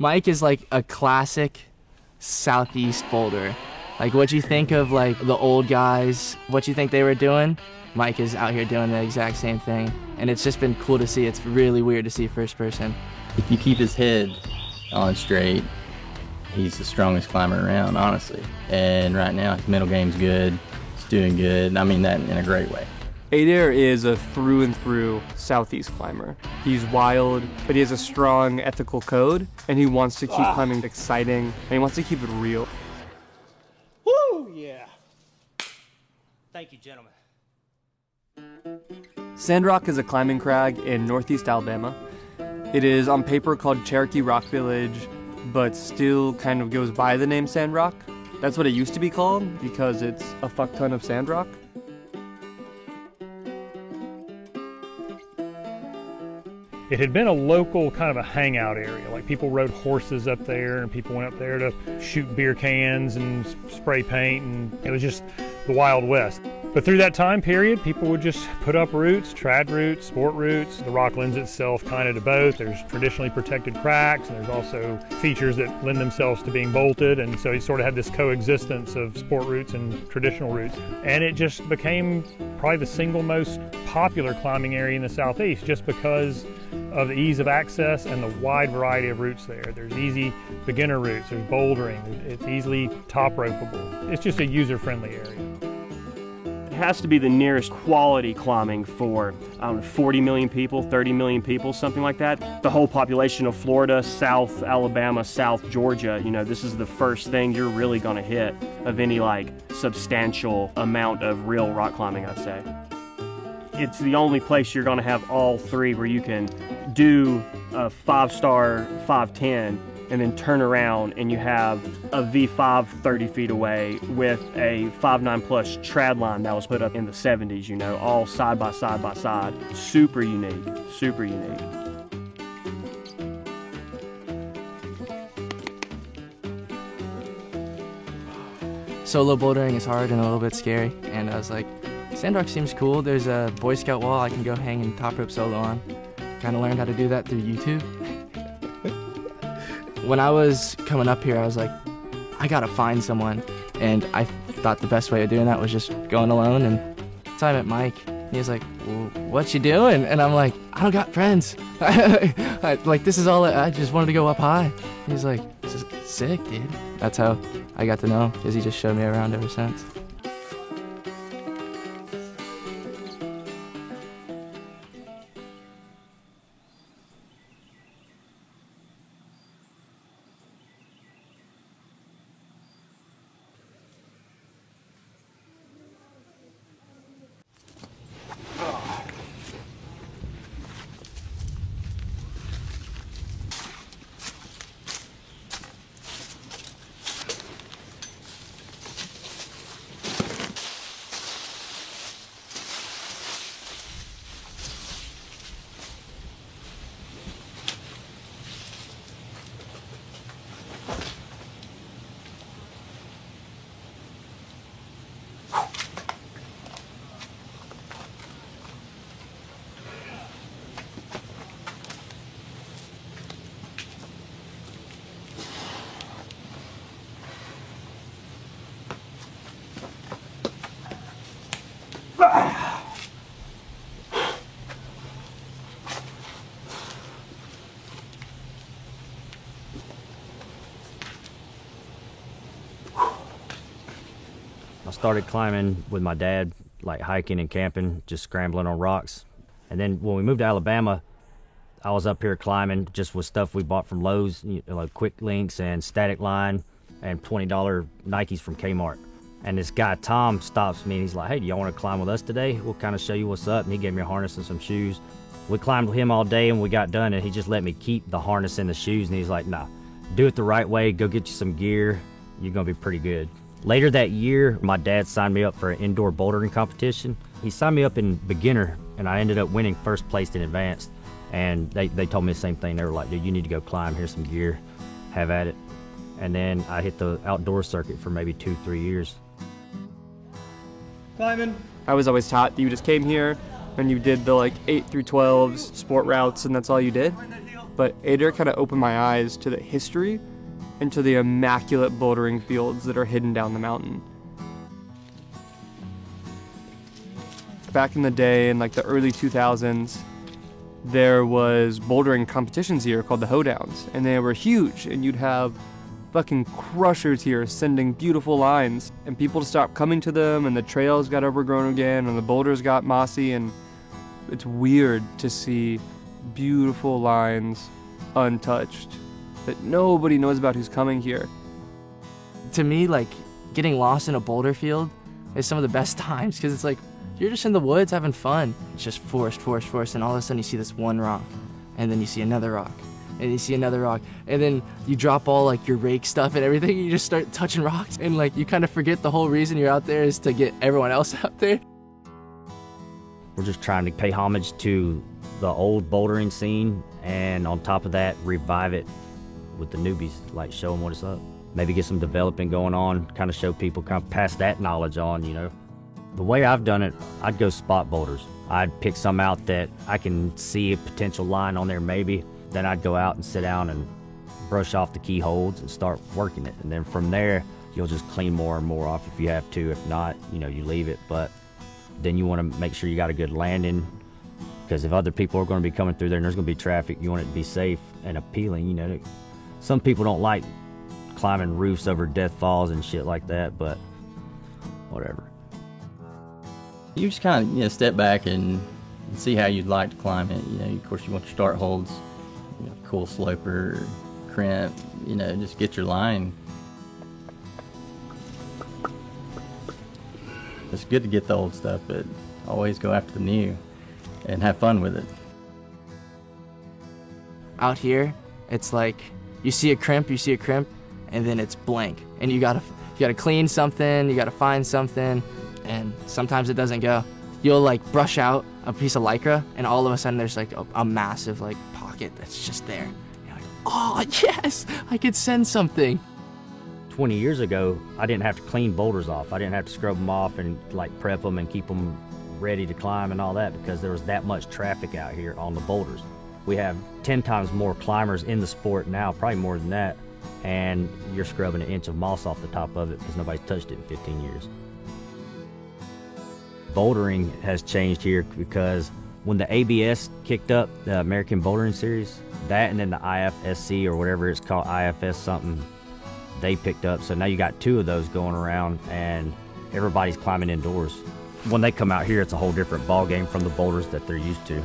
Mike is like a classic Southeast boulder. Like what you think of like the old guys, what you think they were doing, Mike is out here doing the exact same thing. And it's just been cool to see. It's really weird to see first person. If you keep his head on straight, he's the strongest climber around, honestly. And right now, his mental game's good. He's doing good. I mean that in a great way. Adair is a through and through Southeast climber. He's wild, but he has a strong ethical code, and he wants to keep climbing exciting, and he wants to keep it real. Woo, yeah. Thank you, gentlemen. Sandrock is a climbing crag in northeast Alabama. It is on paper called Cherokee Rock Village, but still kind of goes by the name Sandrock. That's what it used to be called because it's a fuck ton of sandrock. It had been a local kind of a hangout area. Like people rode horses up there and people went up there to shoot beer cans and spray paint, and it was just the Wild West. But through that time period, people would just put up routes, trad routes, sport routes. The rock lends itself kind of to both. There's traditionally protected cracks, and there's also features that lend themselves to being bolted, and so you sort of had this coexistence of sport routes and traditional routes. And it just became probably the single most popular climbing area in the Southeast just because of the ease of access and the wide variety of routes there. There's easy beginner routes, there's bouldering, it's easily top ropeable. It's just a user-friendly area. It has to be the nearest quality climbing for 40 million people, 30 million people, something like that. The whole population of Florida, South Alabama, South Georgia, you know, this is the first thing you're really gonna hit of any like substantial amount of real rock climbing, I'd say. It's the only place you're gonna have all three where you can do a 5-star 510 and then turn around and you have a V5 30 feet away with a 5.9 plus trad line that was put up in the 70s, you know, all side by side by side. Super unique, super unique. Solo bouldering is hard and a little bit scary, and I was like, Sandrock seems cool. There's a Boy Scout wall I can go hang and top rope solo on. Kind of learned how to do that through YouTube. When I was coming up here, I was like, I gotta find someone. And I thought the best way of doing that was just going alone. And so I met Mike. He was like, well, what you doing? And I'm like, I don't got friends. Like, this is all, I just wanted to go up high. He's like, this is sick, dude. That's how I got to know him, because he just showed me around ever since. I started climbing with my dad, like hiking and camping, just scrambling on rocks. And then when we moved to Alabama, I was up here climbing just with stuff we bought from Lowe's, you know, like quick links and static line and $20 Nikes from Kmart. And this guy, Tom, stops me and he's like, hey, do y'all want to climb with us today? We'll kind of show you what's up. And he gave me a harness and some shoes. We climbed with him all day and we got done and he just let me keep the harness and the shoes. And he's like, nah, do it the right way. Go get you some gear. You're going to be pretty good. Later that year, my dad signed me up for an indoor bouldering competition. He signed me up in beginner and I ended up winning first place in advanced. And they told me the same thing. They were like, dude, you need to go climb. Here's some gear. Have at it. And then I hit the outdoor circuit for maybe 2-3 years. Climbing. I was always taught that you just came here and you did the like 8 through 12s sport routes and that's all you did. but Adair kind of opened my eyes to the history and to the immaculate bouldering fields that are hidden down the mountain. Back in the day, in like the early 2000s, there was bouldering competitions here called the Hoedowns, and they were huge, and you'd have fucking crushers here sending beautiful lines, and people stopped coming to them, and the trails got overgrown again, and the boulders got mossy, and it's weird to see beautiful lines untouched that nobody knows about who's coming here. To me, like, getting lost in a boulder field is some of the best times, because it's like, you're just in the woods having fun. It's just forest, and all of a sudden you see this one rock, and then you see another rock, and you see another rock, and then you drop all like your rake stuff and everything, and you just start touching rocks, and like you kind of forget the whole reason you're out there is to get everyone else out there. We're just trying to pay homage to the old bouldering scene, and on top of that, revive it with the newbies, like show them what it's up. Maybe get some developing going on, kind of show people, kind of pass that knowledge on, you know. The way I've done it, I'd go spot boulders. I'd pick some out that I can see a potential line on there maybe. Then I'd go out and sit down and brush off the keyholes and start working it. And then from there, you'll just clean more and more off if you have to. If not, you know, you leave it. But then you want to make sure you got a good landing, because if other people are going to be coming through there and there's going to be traffic, you want it to be safe and appealing. You know, some people don't like climbing roofs over death falls and shit like that, but whatever. You just kind of step back and see how you'd like to climb it. You know, of course, you want your start holds, cool sloper, crimp. You know, just get your line. It's good to get the old stuff, but always go after the new and have fun with it. Out here, it's like you see a crimp, and then it's blank, and you gotta clean something, you gotta find something. And sometimes it doesn't go. You'll like brush out a piece of Lycra, and all of a sudden there's like a massive like pocket that's just there. You're like, oh yes, I could send something. 20 years ago, I didn't have to clean boulders off. I didn't have to scrub them off and like prep them and keep them ready to climb and all that, because there was that much traffic out here on the boulders. We have 10 times more climbers in the sport now, probably more than that, and you're scrubbing an inch of moss off the top of it because nobody's touched it in 15 years. Bouldering has changed here because when the ABS kicked up, the American Bouldering Series, that and then the IFSC or whatever it's called, IFS something, they picked up. So now you got two of those going around and everybody's climbing indoors. When they come out here, it's a whole different ball game from the boulders that they're used to.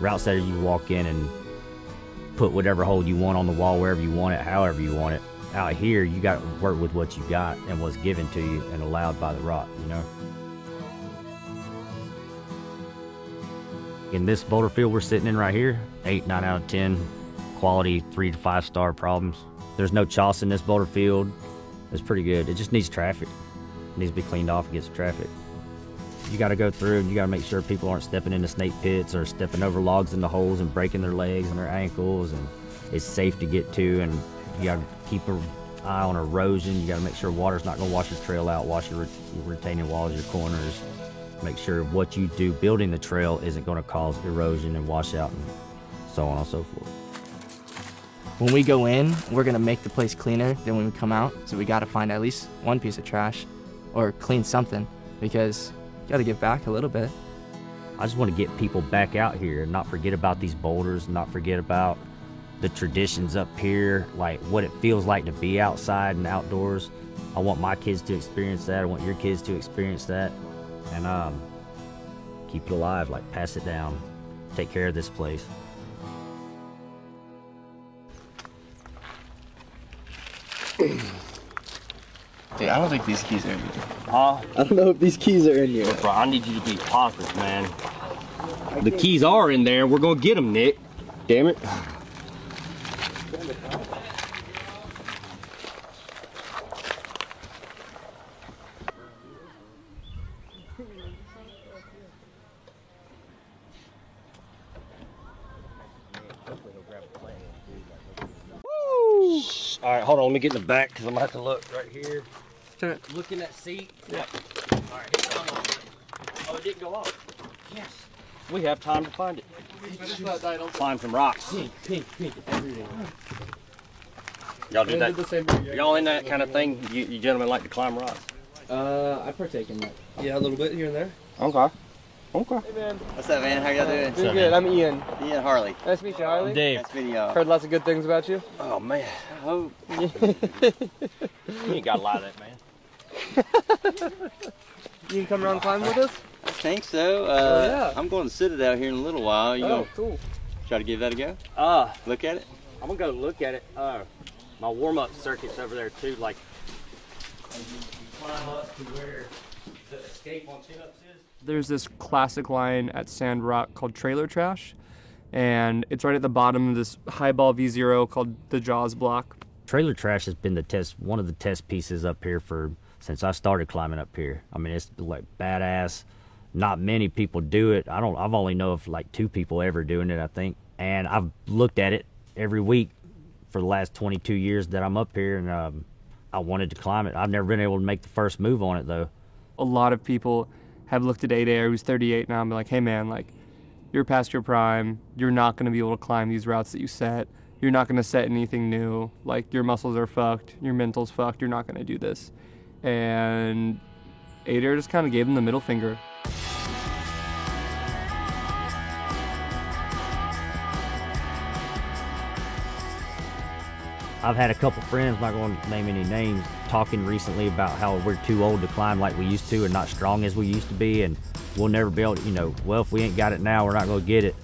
Route-setter, you walk in and put whatever hold you want on the wall, wherever you want it, however you want it. Out here, you got to work with what you got and what's given to you and allowed by the rock, you know? In this boulder field we're sitting in right here, 8, 9 out of 10 quality 3 to 5 star problems. There's no choss in this boulder field. It's pretty good. It just needs traffic. It needs to be cleaned off and get some traffic. You got to go through and you got to make sure people aren't stepping into snake pits or stepping over logs in the holes and breaking their legs and their ankles, and it's safe to get to, and you got to keep an eye on erosion. You got to make sure water's not going to wash your trail out, wash your retaining walls, your corners. Make sure what you do building the trail isn't going to cause erosion and washout and so on and so forth. When we go in, we're gonna make the place cleaner than when we come out, so we gotta find at least one piece of trash or clean something, because you gotta give back a little bit. I just want to get people back out here and not forget about these boulders, not forget about the traditions up here, like what it feels like to be outside and outdoors. I want my kids to experience that. I want your kids to experience that. And keep it alive, like pass it down, take care of this place. Dude, I don't think these keys are in here. Huh? I don't know if these keys are in here. Bro, I need you to be positive, man. The keys are in there. We're gonna get them, Nick. Damn it. All right, hold on. Let me get in the back because I'm gonna have to look right here. Look in that seat. Yeah. All right, here, come on. Oh, it didn't go off. Yes. We have time to find it. Climb some rocks. Pink, everything. Y'all do that? Y'all in that kind of thing? You gentlemen like to climb rocks? I partake in that. Yeah, a little bit here and there. Okay. Okay. Hey man. What's up, man? How y'all doing? Doing good. I'm Ian. Ian Harley. Nice to meet you, Harley. Dave. Nice meeting y'all. Heard lots of good things about you. Oh man. Oh, You ain't got a lot of that, man. You can come around and climb with us? I think so. Yeah. I'm going to Citadel here in a little while. You gonna Cool. try to give that a go? Look at it? I'm gonna go look at it. My warm-up circuit's over there too. Like, climb up to where the escape on chin-ups is. There's this classic line at Sand Rock called Trailer Trash, and it's right at the bottom of this highball V0 called the Jaws block. Trailer Trash has been one of the test pieces up here since I started climbing up here. I mean, it's like badass. Not many people do it. I've only know of like 2 people ever doing it, I think. And I've looked at it every week for the last 22 years that I'm up here, and I wanted to climb it. I've never been able to make the first move on it though. A lot of people have looked at 8Air, who's 38 now, and be like, hey man, like, you're past your prime. You're not going to be able to climb these routes that you set. You're not going to set anything new. Like, your muscles are fucked. Your mental's fucked. You're not going to do this. And 8Air just kind of gave them the middle finger. I've had a couple friends, not going to name any names, talking recently about how we're too old to climb like we used to and not strong as we used to be, and we'll never be able to, well, if we ain't got it now, we're not going to get it.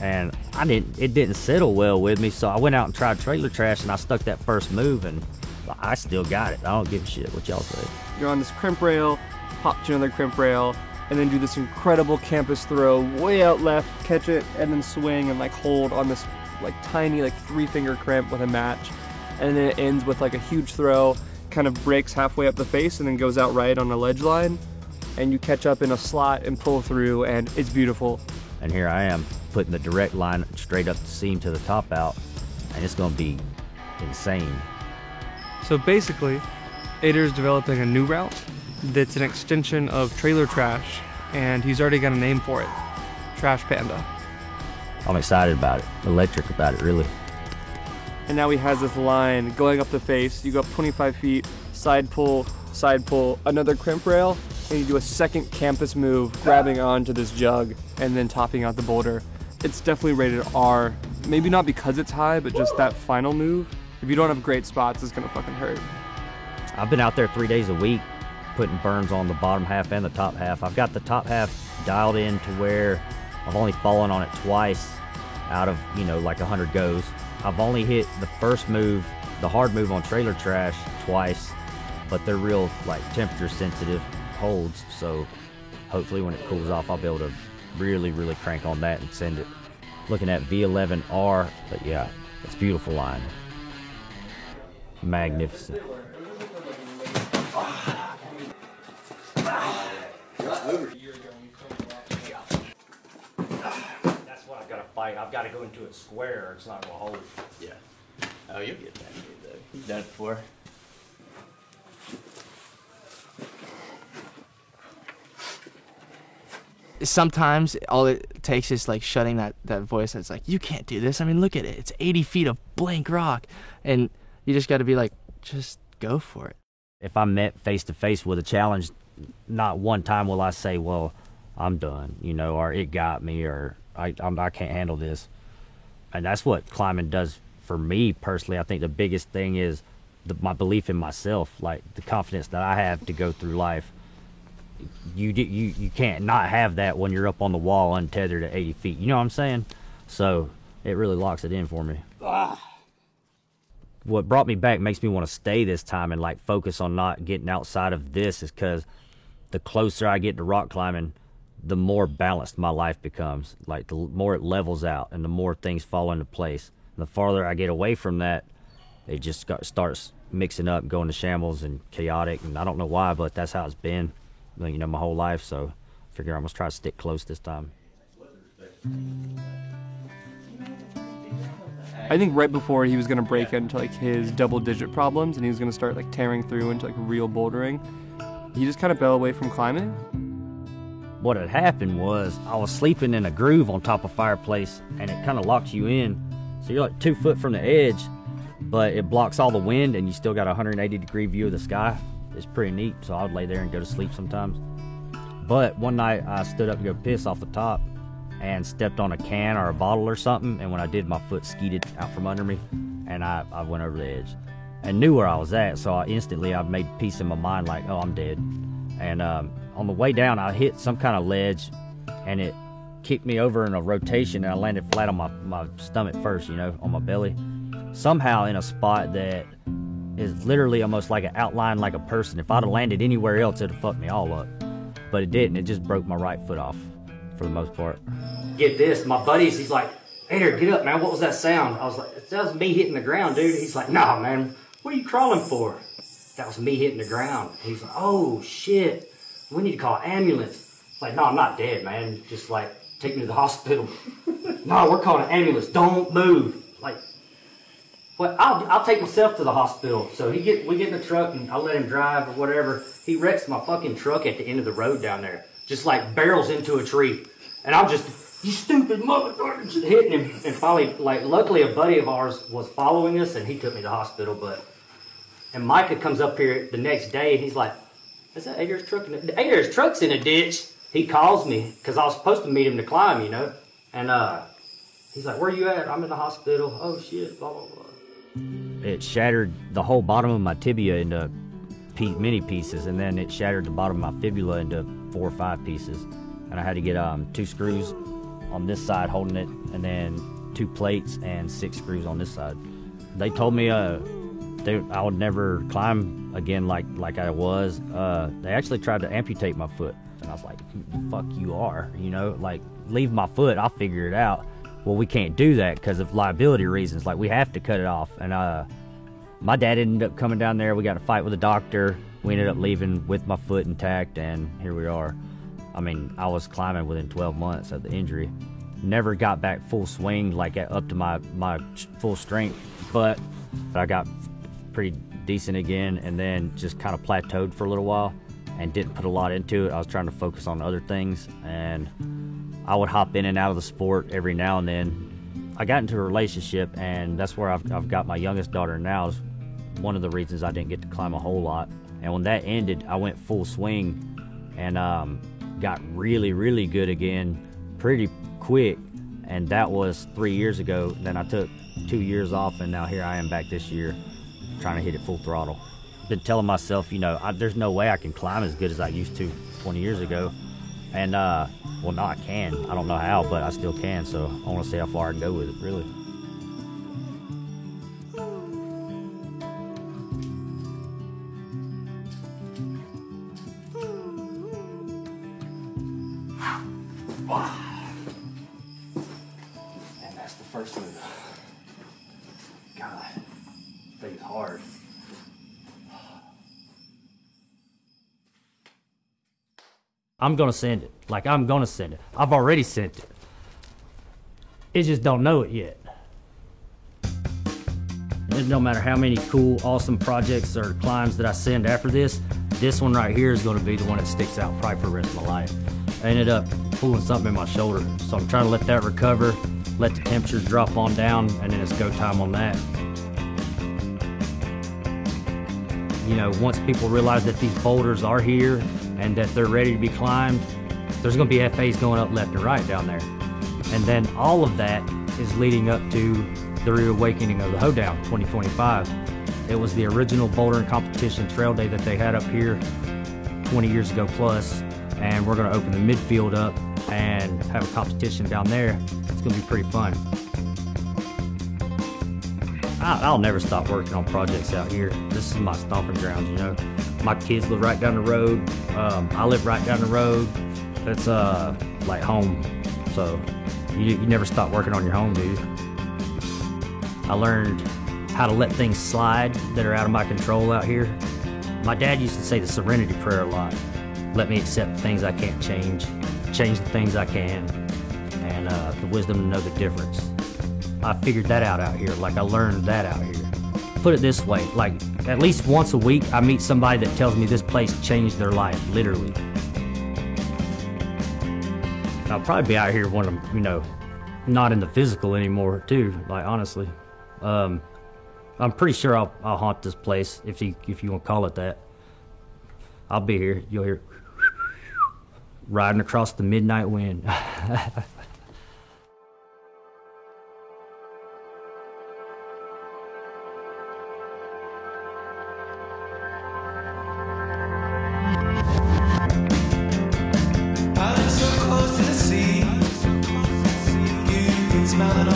And it didn't settle well with me, so I went out and tried Trailer Trash, and I stuck that first move, and I still got it. I don't give a shit what y'all say. You're on this crimp rail, pop to another crimp rail, and then do this incredible campus throw way out left, catch it, and then swing and like hold on this like tiny like 3-finger crimp with a match. And then it ends with like a huge throw, kind of breaks halfway up the face and then goes out right on a ledge line, and you catch up in a slot and pull through, and it's beautiful. And here I am putting the direct line straight up the seam to the top out, and it's going to be insane. So basically, 8Air is developing a new route that's an extension of Trailer Trash, and he's already got a name for it, Trash Panda. I'm excited about it, electric about it, really. And now he has this line going up the face. You go up 25 feet, side pull, another crimp rail, and you do a second campus move, grabbing onto this jug and then topping out the boulder. It's definitely rated R. Maybe not because it's high, but just that final move. If you don't have great spots, it's gonna fucking hurt. I've been out there 3 days a week putting burns on the bottom half and the top half. I've got the top half dialed in to where I've only fallen on it twice out of, like 100 goes. I've only hit the first move, the hard move on Trailer Trash, twice, but they're real like temperature sensitive holds, so hopefully when it cools off I'll be able to really, really crank on that and send it. Looking at V11R, but yeah, it's a beautiful line. Magnificent. That's what I've got to fight. I've got to go into it square or it's not going to hold. Yeah. Oh, you'll get that good, though. You've done it before. Sometimes all it takes is like shutting that voice that's like, you can't do this. I mean, look at it. It's 80 feet of blank rock. And you just got to be like, just go for it. If I'm met face to face with a challenge, not one time will I say, well, I'm done, or it got me, or I can't handle this. And that's what climbing does for me personally. I think the biggest thing is my belief in myself, like the confidence that I have to go through life. You can't not have that when you're up on the wall untethered at 80 feet. You know what I'm saying? So it really locks it in for me. What brought me back makes me want to stay this time and like focus on not getting outside of this is because the closer I get to rock climbing, the more balanced my life becomes. Like the more it levels out and the more things fall into place. And the farther I get away from that, it just starts mixing up, going to shambles and chaotic. And I don't know why, but that's how it's been, my whole life. So I figure I'm gonna try to stick close this time. I think right before he was going to break into like his double-digit problems and he was going to start like tearing through into like real bouldering, he just kind of fell away from climbing. what had happened was I was sleeping in a groove on top of fireplace, and it kind of locks you in. So you're like 2 foot from the edge, but it blocks all the wind, and you still got a 180-degree view of the sky. It's pretty neat, so I would lay there and go to sleep sometimes. But one night I stood up to go piss off the top and stepped on a can or a bottle or something, and when I did, my foot skeeted out from under me, and I went over the edge and knew where I was at, so I made peace in my mind, like, oh, I'm dead. And on the way down, I hit some kind of ledge, and it kicked me over in a rotation, and I landed flat on my stomach first, on my belly. Somehow in a spot that is literally almost like an outline like a person. If I'd have landed anywhere else, it'd have fucked me all up. But it didn't. It just broke my right foot off for the most part. Get this, my buddies, he's like, "Hey, get up, man. What was that sound?" I was like, "That was me hitting the ground, dude." He's like, "Nah, man. What are you crawling for?" "That was me hitting the ground." He's like, "Oh, shit. We need to call an ambulance." Like, "No, I'm not dead, man. Just, like, take me to the hospital." "No, we're calling an ambulance. Don't move." Like, "Well, I'll take myself to the hospital." So we get in the truck, and I let him drive or whatever. He wrecks my fucking truck at the end of the road down there. Just, like, barrels into a tree. And I'm just, "You stupid motherfucker," just hitting him. And finally, like, luckily a buddy of ours was following us, and he took me to the hospital. And Micah comes up here the next day, and he's like, "Is that Adair's truck? Adair's truck's in a ditch." He calls me, because I was supposed to meet him to climb, And he's like, "Where you at?" "I'm in the hospital." "Oh, shit, blah, blah, blah." It shattered the whole bottom of my tibia into mini pieces, and then it shattered the bottom of my fibula into 4 or 5 pieces. And I had to get 2 screws on this side holding it, and then 2 plates and 6 screws on this side. They told me I would never climb again like I was. They actually tried to amputate my foot, and I was like, "Fuck you are, like, leave my foot, I'll figure it out." Well, we can't do that because of liability reasons. Like, we have to cut it off. And my dad ended up coming down there. We got in a fight with a doctor. We ended up leaving with my foot intact, and here we are. I mean, I was climbing within 12 months of the injury. Never got back full swing, like up to my full strength, but I got pretty decent again, and then just kind of plateaued for a little while and didn't put a lot into it. I was trying to focus on other things, and I would hop in and out of the sport every now and then. I got into a relationship, and that's where I've got my youngest daughter now. Is one of the reasons I didn't get to climb a whole lot. And when that ended, I went full swing and got really, really good again pretty quick. And that was 3 years ago. Then I took 2 years off, and now here I am back this year trying to hit it full throttle. Been telling myself, there's no way I can climb as good as I used to 20 years ago. And, well, no, I can. I don't know how, but I still can. So I want to see how far I can go with it, really. And that's the first move. God, this thing's hard. I'm gonna send it. Like, I'm gonna send it. I've already sent it. It just don't know it yet. It don't matter how many cool, awesome projects or climbs that I send after this one right here is gonna be the one that sticks out probably for the rest of my life. I ended up pulling something in my shoulder, so I'm trying to let that recover, let the temperatures drop on down, and then it's go time on that. Once people realize that these boulders are here and that they're ready to be climbed, there's going to be FAs going up left and right down there. And then all of that is leading up to the reawakening of the Hoedown 2025. It was the original bouldering competition trail day that they had up here 20 years ago plus, and we're going to open the midfield up and have a competition down there. It's going to be pretty fun. I'll never stop working on projects out here. This is my stomping grounds, My kids live right down the road. I live right down the road. It's like home. So you never stop working on your home, do you? I learned how to let things slide that are out of my control out here. My dad used to say the serenity prayer a lot. Let me accept the things I can't change the things I can, and the wisdom to know the difference. I figured that out here. Like, I learned that out here. Put it this way, like, at least once a week, I meet somebody that tells me this place changed their life, literally. I'll probably be out here when I'm, you know, not in the physical anymore, too. Like honestly, I'm pretty sure I'll haunt this place if you want to call it that. I'll be here. You'll hear riding across the midnight wind. I live so close to the sea. You can smell it